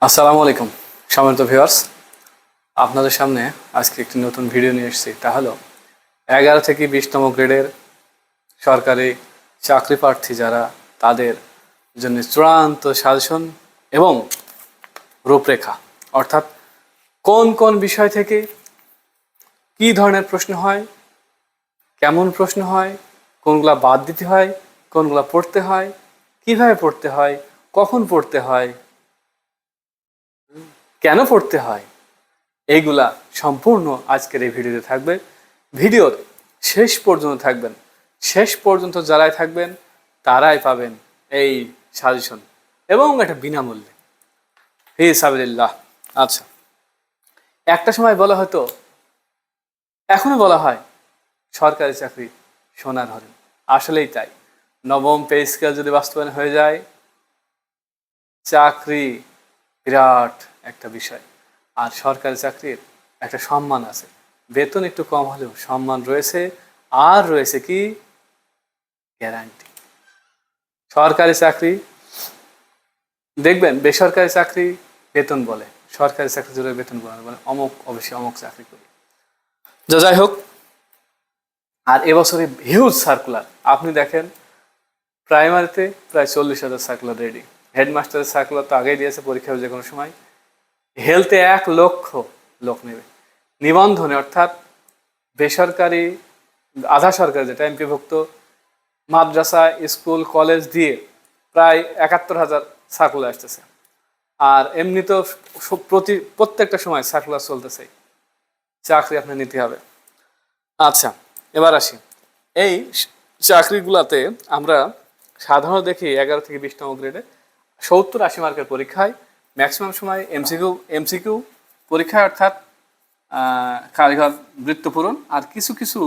আসসালামু আলাইকুম সম্মানিত ভিউয়ার্স, আপনাদের সামনে আজকে একটি নতুন ভিডিও নিয়ে এসেছি। তা হলো 11 থেকে 20তম গ্রেডের সরকারি চাকরি প্রার্থী যারা, তাদের জন্য চূড়ান্ত সাজেশন এবং রূপরেখা, অর্থাৎ কোন কোন বিষয় থেকে কী ধরনের প্রশ্ন হয়, কেমন প্রশ্ন হয়, কোনগুলা বাদ দিতে হয়, কোনগুলা পড়তে হয়, কিভাবে পড়তে হয়, কখন পড়তে হয়, কেন পড়তে হয়, এইগুলা সম্পূর্ণ আজকের এই ভিডিওতে থাকবে। ভিডিওর শেষ পর্যন্ত থাকবেন। শেষ পর্যন্ত যারাই থাকবেন তারাই পাবেন এই সাজেশন এবং এটা বিনামূল্যে, হি সাবিলিল্লাহ। আচ্ছা, একটা সময় বলা হতো, এখনো বলা হয় সরকারি চাকরি সোনার হরিণ। আসলেই তাই। নবম পে স্কেল যদি বাস্তবায়ন হয়ে যায়, চাকরি বিরাট একটা বিষয়। আর সরকারি চাকরির একটা সম্মান আছে, বেতন একটু কম হলেও সম্মান রয়েছে, আর রয়েছে কি গ্যারান্টি। সরকারি চাকরি দেখবেন, বেসরকারি চাকরি বেতন বলে, সরকারি চাকরি জুড়ে বেতন বলে মানে অমুক অবশ্যই অমুক চাকরি করি। যাই হোক, আর এবছরে হিউজ সার্কুলার আপনি দেখেন, প্রাইমারিতে প্রায় 40,000 সার্কুলার রেডি। হেডমাস্টারের সার্কুলার তো আগেই দিয়েছে, পরীক্ষা যে কোনো সময়। হেলথে 1 লক্ষ লোক নেবে। নিবন্ধনে অর্থাৎ বেসরকারি আধা সরকারি যেটা এমপিভুক্ত মাদ্রাসা, স্কুল, কলেজ দিয়ে প্রায় 71,000 সার্কুলার আসতেছে। আর এমনি তো প্রত্যেকটা সময় সার্কুলার চলতেছে, চাকরি আপনি নিতে হবে। আচ্ছা, এবার আসি এই চাকরিগুলাতে। আমরা সাধারণত দেখি 11 থেকে 20তম গ্রেডে 70-80 মার্কের পরীক্ষায় ম্যাক্সিমাম সময় এমসিকিউ পরীক্ষায়, অর্থাৎ কারিগর বৃত্ত পূরণ, আর কিছু কিছু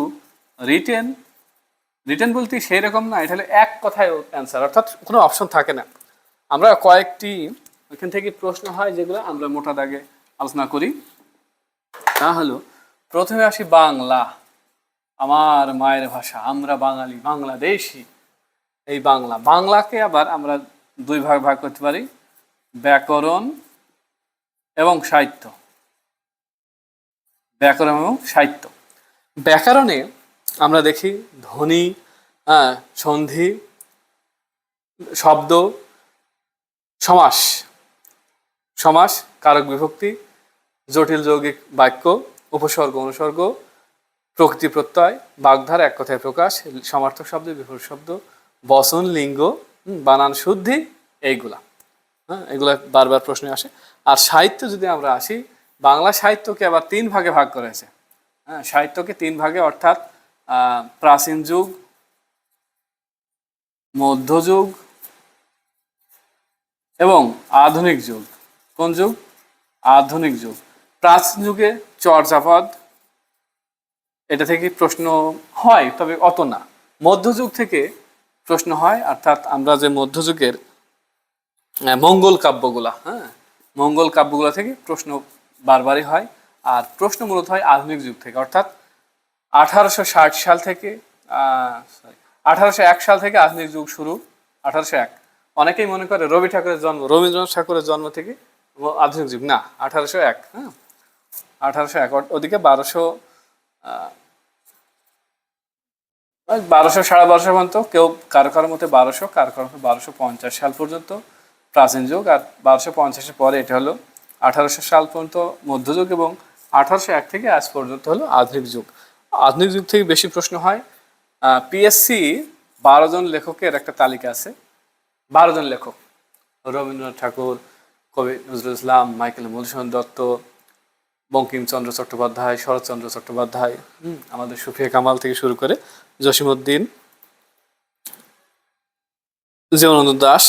রিটেন বলতে সেই রকম না, এটা হলো এক কথায় অ্যান্সার, অর্থাৎ কোনো অপশন থাকে না। আমরা কয়েকটি ওইখান থেকে প্রশ্ন হয় যেগুলো আমরা মোটা দাগে আলোচনা করি। তা হলো, প্রথমে আসি বাংলা, আমার মায়ের ভাষা, আমরা বাঙালি, বাংলাদেশি। এই বাংলাকে আবার আমরা 2 ভাগ করতে পারি, ব্যাকরণ এবং সাহিত্য। ব্যাকরণ এবং সাহিত্য। ব্যাকরণে আমরা দেখি ধ্বনি, সন্ধি, শব্দ, সমাস, কারক বিভক্তি, জটিল যৌগিক বাক্য, উপসর্গ অনুসর্গ, প্রকৃতি প্রত্যয়, বাগধারা, এক কথায় প্রকাশ, সমার্থক শব্দ, বিপরীত শব্দ, বচন, লিঙ্গ, বানান শুদ্ধি, এইগুলা। এগুলা বারবার প্রশ্নে আসে। আর সাহিত্য যদি আমরা আসি, বাংলা সাহিত্যকে আবার 3 ভাগে ভাগ করেছে। সাহিত্যকে 3 ভাগে, অর্থাৎ প্রাচীন যুগ, মধ্যযুগ এবং আধুনিক যুগ। কোন যুগ? আধুনিক যুগ। প্রাচীন যুগে চর্যাপদ, এটা থেকে প্রশ্ন হয়, তবে অত না। মধ্যযুগ থেকে প্রশ্ন হয়, অর্থাৎ আমরা যে মধ্যযুগের মঙ্গল কাব্যগুলা থেকে প্রশ্ন বারবারই হয়। আর প্রশ্ন মূলত হয় আধুনিক যুগ থেকে, অর্থাৎ 1860 সাল থেকে 1801 সাল থেকে আধুনিক যুগ শুরু। 1801, অনেকেই মনে করে রবীন্দ্রনাথ ঠাকুরের জন্ম থেকে আধুনিক যুগ, না, 1801। 1801, ওদিকে 1200 সাড়ে 1200 পর্যন্ত, কেউ কারো মতে 1200, কারো 1250 সাল পর্যন্ত প্রাচীন যুগ। আর 1250-এর পরে এটা হলো 1800 সাল পর্যন্ত মধ্যযুগ, এবং 1801 থেকে আজ পর্যন্ত হলো আধুনিক যুগ। আধুনিক যুগ থেকে বেশি প্রশ্ন হয়। পিএসসি 12 জন লেখকের একটা তালিকা আছে, 12 জন লেখক: রবীন্দ্রনাথ ঠাকুর, কবি নজরুল ইসলাম, মাইকেল মধুসূদন দত্ত, বঙ্কিমচন্দ্র চট্টোপাধ্যায়, শরৎচন্দ্র চট্টোপাধ্যায়, আমাদের সুফিয়া কামাল থেকে শুরু করে জসিমউদ্দিন, জীবনানন্দ দাশ,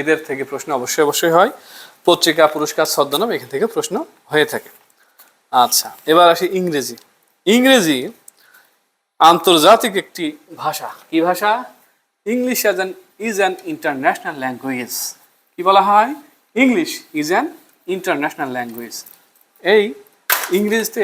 এদের থেকে প্রশ্ন অবশ্যই হয়। পত্রিকা, পুরস্কার, ছদ্মনাম, এখান থেকে প্রশ্ন হয়ে থাকে। আচ্ছা, এবার আসি ইংরেজি আন্তর্জাতিক একটি ভাষা। কি ভাষা? English is an international language. কি বলা হয়? English is an international language. এই ইংরেজিতে